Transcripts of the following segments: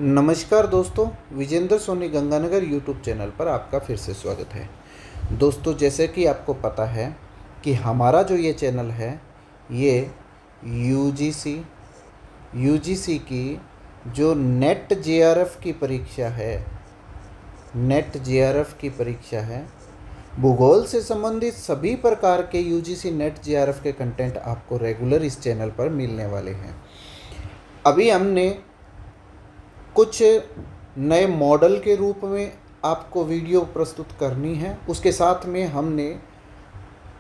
नमस्कार दोस्तों, Vijendra Soni Ganganagar YouTube channel पर आपका फिर से स्वागत है। दोस्तों, जैसे कि आपको पता है कि हमारा जो ये चैनल है ये यूजीसी की जो नेट जेआरएफ की परीक्षा है, भूगोल से संबंधित सभी प्रकार के यूजीसी नेट जेआरएफ के कंटेंट आपको रेगुलर इस चैनल पर मिलने वाले हैं। अभी हमने कुछ नए मॉडल के रूप में आपको वीडियो प्रस्तुत करनी है। उसके साथ में हमने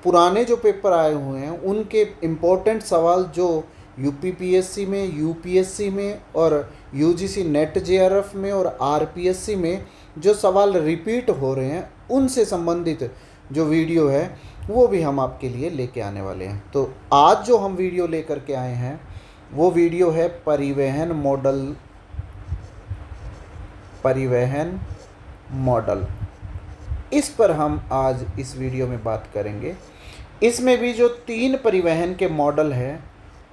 पुराने जो पेपर आए हुए हैं उनके इम्पोर्टेंट सवाल जो यूपीपीएससी में, यूपीएससी में और यूजीसी नेट जेआरएफ में और आरपीएससी में जो सवाल रिपीट हो रहे हैं उनसे संबंधित जो वीडियो है वो भी हम आपके लिए लेके आने वाले हैं। तो आज जो हम वीडियो लेकर के आए हैं वो वीडियो है परिवहन मॉडल। इस पर हम आज इस वीडियो में बात करेंगे। इसमें भी जो 3 परिवहन के मॉडल है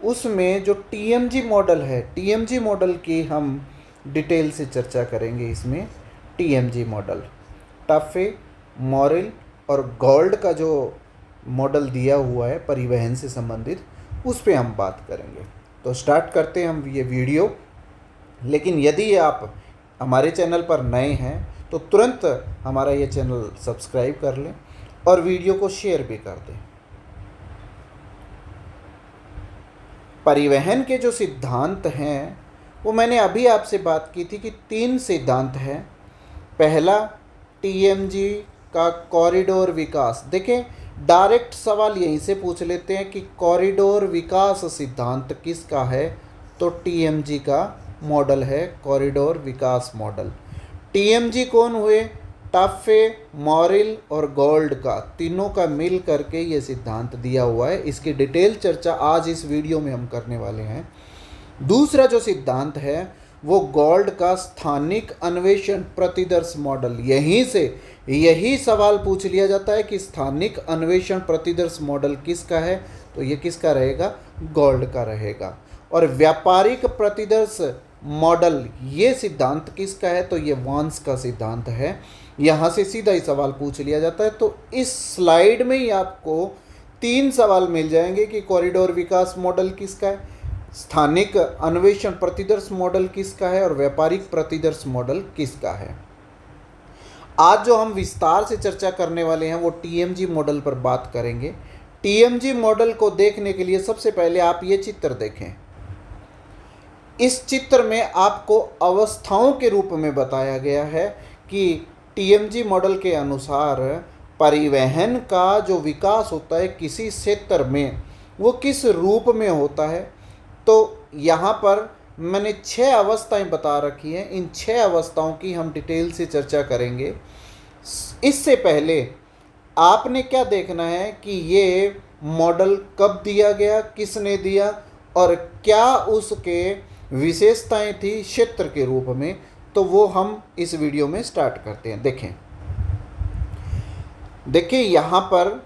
उसमें जो टीएमजी मॉडल है, टीएमजी मॉडल की हम डिटेल से चर्चा करेंगे। इसमें टीएमजी मॉडल, टाफे, मॉरिल और गॉल्ड का जो मॉडल दिया हुआ है परिवहन से संबंधित, उस पर हम बात करेंगे। तो स्टार्ट करते हैं हम ये वीडियो। लेकिन यदि आप हमारे चैनल पर नए हैं तो तुरंत हमारा ये चैनल सब्सक्राइब कर लें और वीडियो को शेयर भी कर दें। परिवहन के जो सिद्धांत हैं वो मैंने अभी आपसे बात की थी कि 3 सिद्धांत हैं। पहला, टीएमजी का कॉरिडोर विकास। देखें, डायरेक्ट सवाल यहीं से पूछ लेते हैं कि कॉरिडोर विकास सिद्धांत किसका है, तो टीएमजी का मॉडल है कॉरिडोर विकास मॉडल। टीएमजी कौन हुए? टाफे, मॉरिल और गॉल्ड का, तीनों का मिल करके ये सिद्धांत दिया हुआ है। इसकी डिटेल चर्चा आज इस वीडियो में हम करने वाले हैं। दूसरा जो सिद्धांत है वो गॉल्ड का स्थानिक अन्वेषण प्रतिदर्श मॉडल। यही सवाल पूछ लिया जाता है कि स्थानिक अन्वेषण प्रतिदर्श मॉडल किसका है, तो ये किसका रहेगा? गॉल्ड का रहेगा। और व्यापारिक प्रतिदर्श मॉडल, ये सिद्धांत किसका है, तो ये वांस का सिद्धांत है। यहाँ से सीधा ही सवाल पूछ लिया जाता है। तो इस स्लाइड में ही आपको 3 सवाल मिल जाएंगे कि कॉरिडोर विकास मॉडल किसका है, स्थानिक अन्वेषण प्रतिदर्श मॉडल किसका है और व्यापारिक प्रतिदर्श मॉडल किसका है। आज जो हम विस्तार से चर्चा करने वाले हैं वो टीएमजी मॉडल पर बात करेंगे। टीएमजी मॉडल को देखने के लिए सबसे पहले आप ये चित्र देखें। इस चित्र में आपको अवस्थाओं के रूप में बताया गया है कि टीएमजी मॉडल के अनुसार परिवहन का जो विकास होता है किसी क्षेत्र में वो किस रूप में होता है। तो यहाँ पर मैंने 6 अवस्थाएं बता रखी हैं। इन 6 अवस्थाओं की हम डिटेल से चर्चा करेंगे। इससे पहले आपने क्या देखना है कि ये मॉडल कब दिया गया, किसने दिया और क्या उसके विशेषताएं थी क्षेत्र के रूप में, तो वो हम इस वीडियो में स्टार्ट करते हैं। देखें यहाँ पर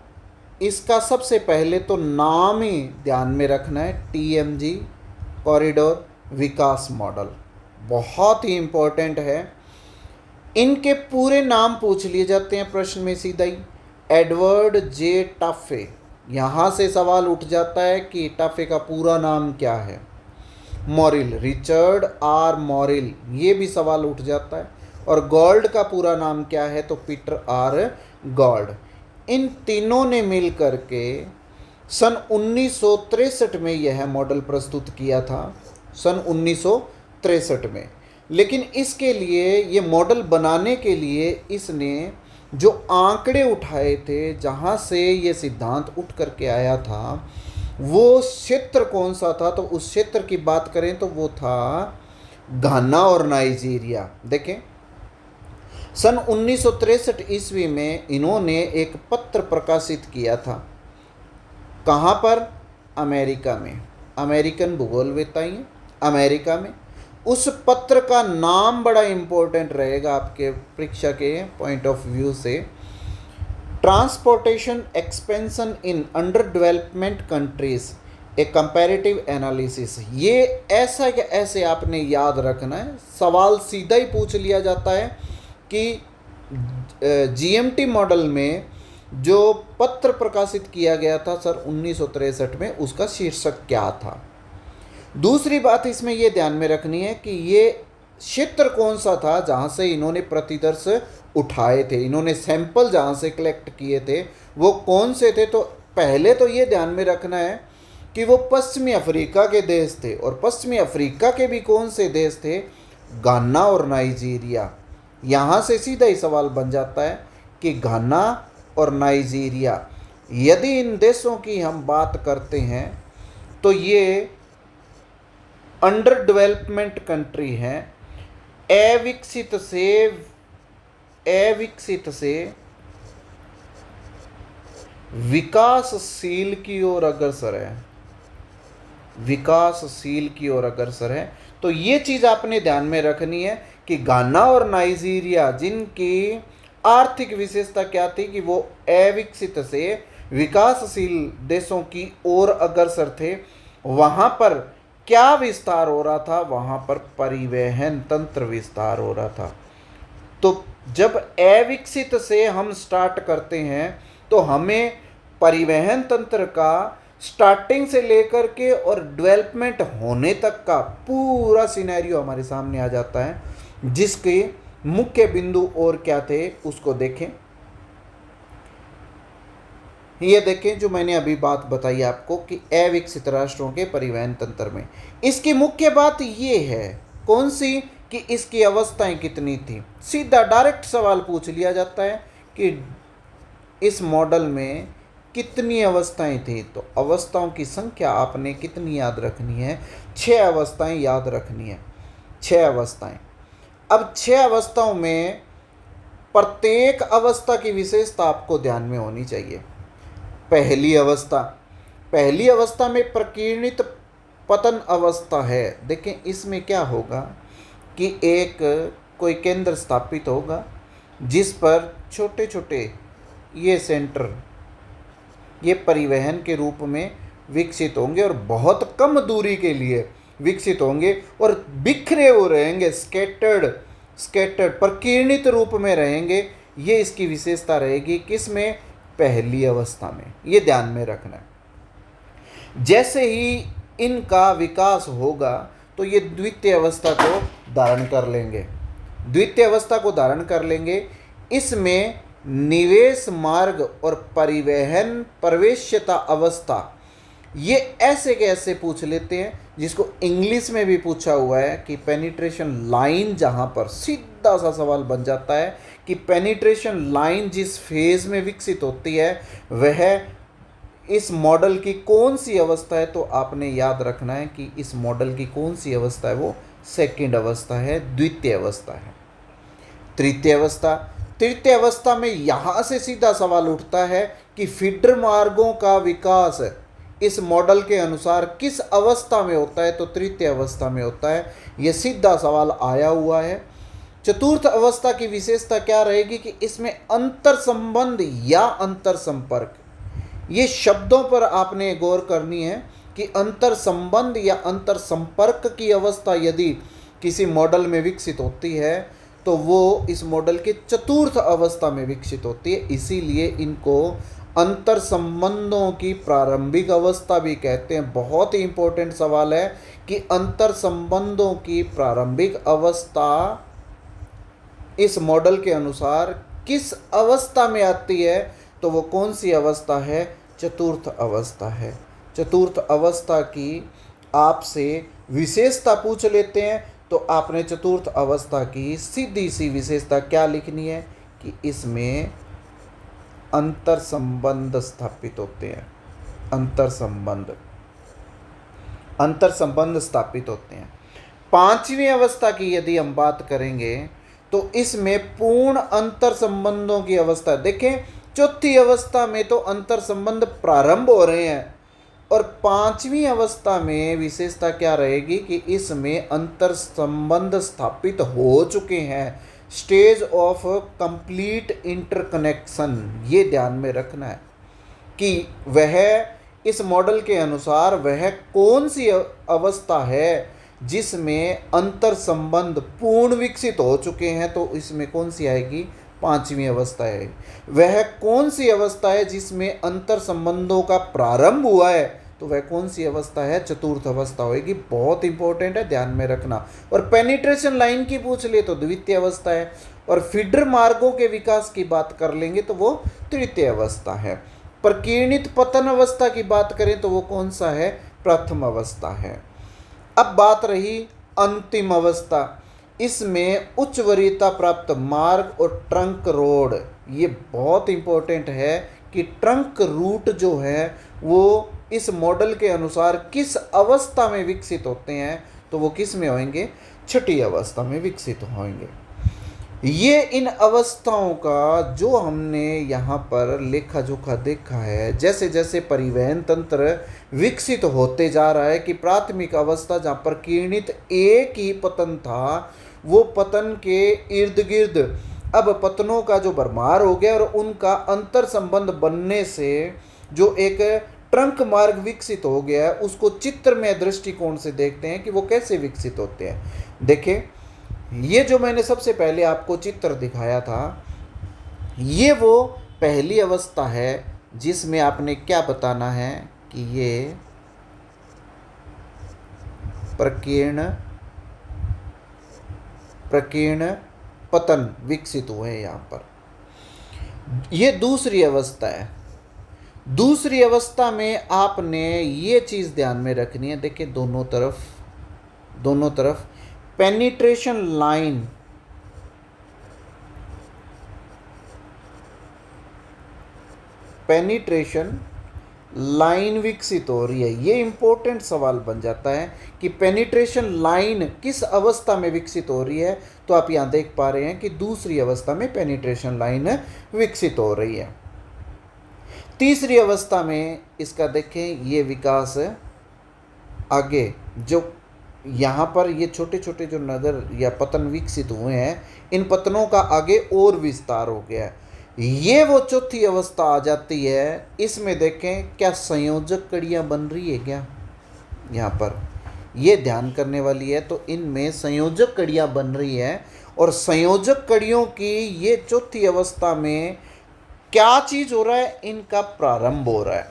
इसका सबसे पहले तो नाम ही ध्यान में रखना है, टीएमजी कॉरिडोर विकास मॉडल, बहुत ही इम्पोर्टेंट है। इनके पूरे नाम पूछ लिए जाते हैं प्रश्न में सीधा ही। एडवर्ड जे टाफे, यहाँ से सवाल उठ जाता है कि टाफे का पूरा नाम क्या है। मॉरिल, रिचर्ड आर मॉरिल, ये भी सवाल उठ जाता है। और गॉल्ड का पूरा नाम क्या है, तो पीटर आर गॉल्ड। इन तीनों ने मिल करके सन 1963 में यह मॉडल प्रस्तुत किया था, सन 1963 में। लेकिन इसके लिए, ये मॉडल बनाने के लिए इसने जो आंकड़े उठाए थे, जहाँ से ये सिद्धांत उठ करके आया था, वो क्षेत्र कौन सा था, तो उस क्षेत्र की बात करें तो वो था घाना और नाइजीरिया। देखें, सन 1963 ईस्वी में इन्होंने एक पत्र प्रकाशित किया था। कहाँ पर? अमेरिका में। अमेरिकन भूगोलवेत्ता ही अमेरिका में। उस पत्र का नाम बड़ा इम्पोर्टेंट रहेगा आपके परीक्षा के पॉइंट ऑफ व्यू से। Transportation expansion in under development countries, A comparative analysis, ये ऐसा कि ऐसे आपने याद रखना है। सवाल सीधा ही पूछ लिया जाता है कि जीएमटी मॉडल में जो पत्र प्रकाशित किया गया था सर 1963 में, उसका शीर्षक क्या था। दूसरी बात इसमें ये ध्यान में रखनी है कि ये क्षेत्र कौन सा था जहाँ से इन्होंने प्रतिदर्श उठाए थे, इन्होंने सैंपल जहाँ से कलेक्ट किए थे वो कौन से थे। तो पहले तो ये ध्यान में रखना है कि वो पश्चिमी अफ्रीका के देश थे, और पश्चिमी अफ्रीका के भी कौन से देश थे, घाना और नाइजीरिया। यहाँ से सीधा ही सवाल बन जाता है कि घाना और नाइजीरिया, यदि इन देशों की हम बात करते हैं तो ये अंडर डेवलपमेंट कंट्री हैं, अविकसित से विकासशील की ओर अग्रसर है, विकासशील की ओर अग्रसर है। तो ये चीज़ आपने ध्यान में रखनी है कि घाना और नाइजीरिया, जिनकी आर्थिक विशेषता क्या थी कि वो अविकसित से विकासशील देशों की ओर अग्रसर थे, वहाँ पर क्या विस्तार हो रहा था, वहाँ पर परिवहन तंत्र विस्तार हो रहा था। तो जब अविकसित से हम स्टार्ट करते हैं तो हमें परिवहन तंत्र का स्टार्टिंग से लेकर के और डेवलपमेंट होने तक का पूरा सिनेरियो हमारे सामने आ जाता है, जिसके मुख्य बिंदु और क्या थे उसको देखें। ये देखें जो मैंने अभी बात बताई आपको कि अविकसित राष्ट्रों के परिवहन तंत्र में इसकी मुख्य बात ये है कौन सी, कि इसकी अवस्थाएं कितनी थी। सीधा डायरेक्ट सवाल पूछ लिया जाता है कि इस मॉडल में कितनी अवस्थाएं थी। तो अवस्थाओं की संख्या आपने कितनी याद रखनी है, 6 अवस्थाएं याद रखनी है, 6 अवस्थाएं। अब 6 अवस्थाओं में प्रत्येक अवस्था की विशेषता आपको ध्यान में होनी चाहिए। पहली अवस्था में प्रकीर्णित पतन अवस्था है। देखें इसमें क्या होगा कि एक कोई केंद्र स्थापित होगा जिस पर छोटे छोटे ये सेंटर ये परिवहन के रूप में विकसित होंगे और बहुत कम दूरी के लिए विकसित होंगे और बिखरे हो रहेंगे, स्कैटर्ड प्रकीर्णित रूप में रहेंगे। ये इसकी विशेषता रहेगी किसमें, पहली अवस्था में। ये ध्यान में रखना है। जैसे ही इनका विकास होगा तो ये द्वितीय अवस्था को धारण कर लेंगे, द्वितीय अवस्था को धारण कर लेंगे। इसमें निवेश मार्ग और परिवहन प्रवेश्यता अवस्था, ये ऐसे के ऐसे पूछ लेते हैं, जिसको इंग्लिश में भी पूछा हुआ है कि पेनिट्रेशन लाइन, जहाँ पर सीधा सा सवाल बन जाता है कि पेनिट्रेशन लाइन जिस फेज में विकसित होती है वह इस मॉडल की कौन सी अवस्था है। तो आपने याद रखना है कि इस मॉडल की कौन सी अवस्था है, वो सेकंड अवस्था है, द्वितीय अवस्था है। तृतीय अवस्था में यहाँ से सीधा सवाल उठता है कि फीडर मार्गों का विकास इस मॉडल के अनुसार किस अवस्था में होता है, तो तृतीय अवस्था में होता है। यह सीधा सवाल आया हुआ है। चतुर्थ अवस्था की विशेषता क्या रहेगी कि इसमें अंतर संबंध या अंतर संपर्क, ये शब्दों पर आपने गौर करनी है कि अंतर संबंध या अंतर संपर्क की अवस्था यदि किसी मॉडल में विकसित होती है तो वो इस मॉडल के चतुर्थ अवस्था में विकसित होती है। इसीलिए इनको अंतर संबंधों की प्रारंभिक अवस्था भी कहते हैं। बहुत ही इंपॉर्टेंट सवाल है कि अंतर संबंधों की प्रारंभिक अवस्था इस मॉडल के अनुसार किस अवस्था में आती है, तो वो कौन सी अवस्था है, चतुर्थ अवस्था है। चतुर्थ अवस्था की आपसे विशेषता पूछ लेते हैं तो आपने चतुर्थ अवस्था की सीधी सी विशेषता क्या लिखनी है कि इसमें अंतर संबंध स्थापित होते हैं, अंतर संबंध स्थापित होते हैं। पांचवी अवस्था की यदि हम बात करेंगे तो इसमें पूर्ण अंतर संबंधों की अवस्था। देखें चौथी अवस्था में तो अंतर संबंध प्रारंभ हो रहे हैं और पांचवी अवस्था में विशेषता क्या रहेगी कि इसमें अंतर संबंध स्थापित हो चुके हैं, स्टेज ऑफ कंप्लीट इंटरकनेक्शन। ये ध्यान में रखना है कि वह इस मॉडल के अनुसार वह कौन सी अवस्था है जिसमें अंतर संबंध पूर्ण विकसित हो चुके हैं, तो इसमें कौन सी आएगी, पांचवी अवस्था है। वह कौन सी अवस्था है जिसमें अंतर संबंधों का प्रारंभ हुआ है, तो वह कौन सी अवस्था है, चतुर्थ अवस्था होगी। बहुत इंपॉर्टेंट है, ध्यान में रखना। और पेनिट्रेशन लाइन की पूछ ले तो द्वितीय अवस्था है, और फीडर मार्गों के विकास की बात कर लेंगे तो वो तृतीय अवस्था है। प्रकीर्णित पतन अवस्था की बात करें तो वो कौन सा है, प्रथम अवस्था है। अब बात रही अंतिम अवस्था, इसमें उच्च वरीयता प्राप्त मार्ग और ट्रंक रोड। ये बहुत इंपॉर्टेंट है कि ट्रंक रूट जो है वो इस मॉडल के अनुसार किस अवस्था में विकसित होते हैं, तो वो किस में होंगे, छठी अवस्था में विकसित होंगे। ये इन अवस्थाओं का जो हमने यहाँ पर लेखा जोखा देखा है, जैसे जैसे परिवहन तंत्र विकसित होते जा रहा है कि प्राथमिक अवस्था जहाँ पर किरणित एक ही पतन था, वो पतन के इर्द गिर्द अब पतनों का जो भरमार हो गया और उनका अंतर संबंध बनने से जो एक ट्रंक मार्ग विकसित हो गया है, उसको चित्र में दृष्टिकोण से देखते हैं कि वो कैसे विकसित होते हैं। देखें, ये जो मैंने सबसे पहले आपको चित्र दिखाया था, ये वो पहली अवस्था है जिसमें आपने क्या बताना है कि ये प्रकीर्ण पतन विकसित हुए हैं। यहाँ पर ये दूसरी अवस्था है। दूसरी अवस्था में आपने ये चीज़ ध्यान में रखनी है। देखिए दोनों तरफ पेनिट्रेशन लाइन विकसित हो रही है। ये इंपॉर्टेंट सवाल बन जाता है कि पेनिट्रेशन लाइन किस अवस्था में विकसित हो रही है, तो आप यहाँ देख पा रहे हैं कि दूसरी अवस्था में पेनिट्रेशन लाइन विकसित हो रही है। तीसरी अवस्था में इसका देखें, ये विकास आगे जो यहाँ पर ये छोटे छोटे जो नगर या पतन विकसित हुए हैं, इन पतनों का आगे और विस्तार हो गया है। ये वो चौथी अवस्था आ जाती है। इसमें देखें क्या संयोजक कड़ियाँ बन रही है क्या, यहाँ पर ये ध्यान करने वाली है। तो इनमें संयोजक कड़ियाँ बन रही है, और संयोजक कड़ियों की ये चौथी अवस्था में क्या चीज़ हो रहा है, इनका प्रारंभ हो रहा है।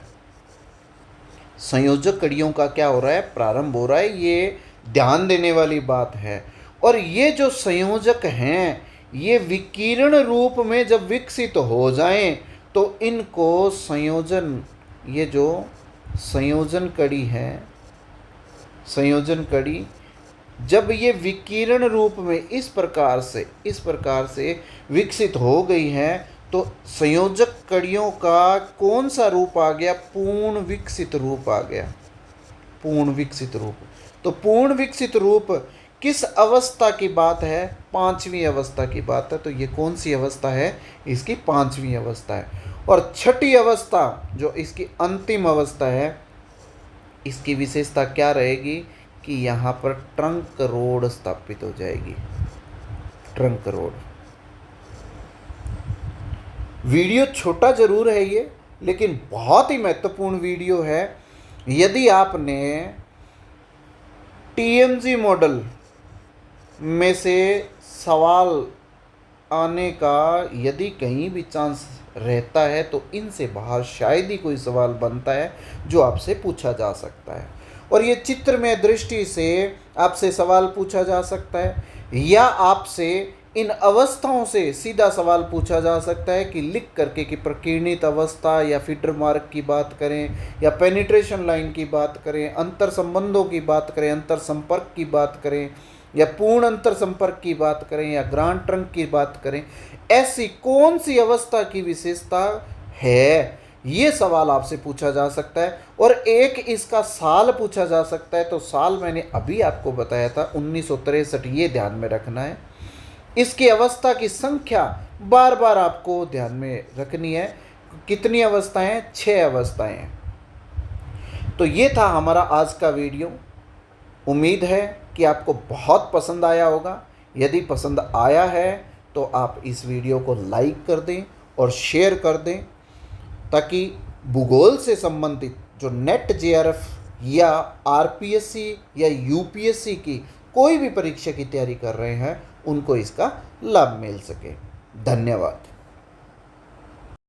संयोजक कड़ियों का क्या हो रहा है, प्रारंभ हो रहा है। ये ध्यान देने वाली बात है। और ये जो संयोजक हैं, ये विकिरण रूप में जब विकसित हो जाएं तो इनको संयोजन, ये जो संयोजन कड़ी है, संयोजन कड़ी जब ये विकिरण रूप में इस प्रकार से विकसित हो गई है, तो संयोजक कड़ियों का कौन सा रूप आ गया, पूर्ण विकसित रूप आ गया। पूर्ण विकसित रूप, तो पूर्ण विकसित रूप किस अवस्था की बात है, पांचवी अवस्था की बात है। तो ये कौन सी अवस्था है, इसकी पांचवी अवस्था है। और छठी अवस्था जो इसकी अंतिम अवस्था है, इसकी विशेषता क्या रहेगी कि यहाँ पर ट्रंक रोड स्थापित हो जाएगी। Trunk road. वीडियो छोटा जरूर है ये, लेकिन बहुत ही महत्वपूर्ण वीडियो है। यदि आपने टीएमजी मॉडल में से सवाल आने का यदि कहीं भी चांस रहता है, तो इनसे बाहर शायद ही कोई सवाल बनता है जो आपसे पूछा जा सकता है। और ये चित्र में दृष्टि से आपसे सवाल पूछा जा सकता है, या आपसे इन अवस्थाओं से सीधा सवाल पूछा जा सकता है कि लिख करके कि प्रकीर्णित अवस्था या फीडर मार्ग की बात करें, या पेनिट्रेशन लाइन की बात करें, अंतर संबंधों की बात करें, अंतर संपर्क की बात करें, या पूर्ण अंतर संपर्क की बात करें, या ग्रांड ट्रंक की बात करें, ऐसी कौन सी अवस्था की विशेषता है, ये सवाल आपसे पूछा जा सकता है। और एक इसका साल पूछा जा सकता है। तो साल मैंने अभी आपको बताया था 1963, ये ध्यान में रखना है। इसकी अवस्था की संख्या बार बार आपको ध्यान में रखनी है। कितनी अवस्थाएं, 6 अवस्थाएं हैं। तो ये था हमारा आज का वीडियो। उम्मीद है कि आपको बहुत पसंद आया होगा। यदि पसंद आया है तो आप इस वीडियो को लाइक कर दें और शेयर कर दें, ताकि भूगोल से संबंधित जो नेट जेआरएफ या आरपीएससी या यूपीएससी की कोई भी परीक्षा की तैयारी कर रहे हैं उनको इसका लाभ मिल सके। धन्यवाद।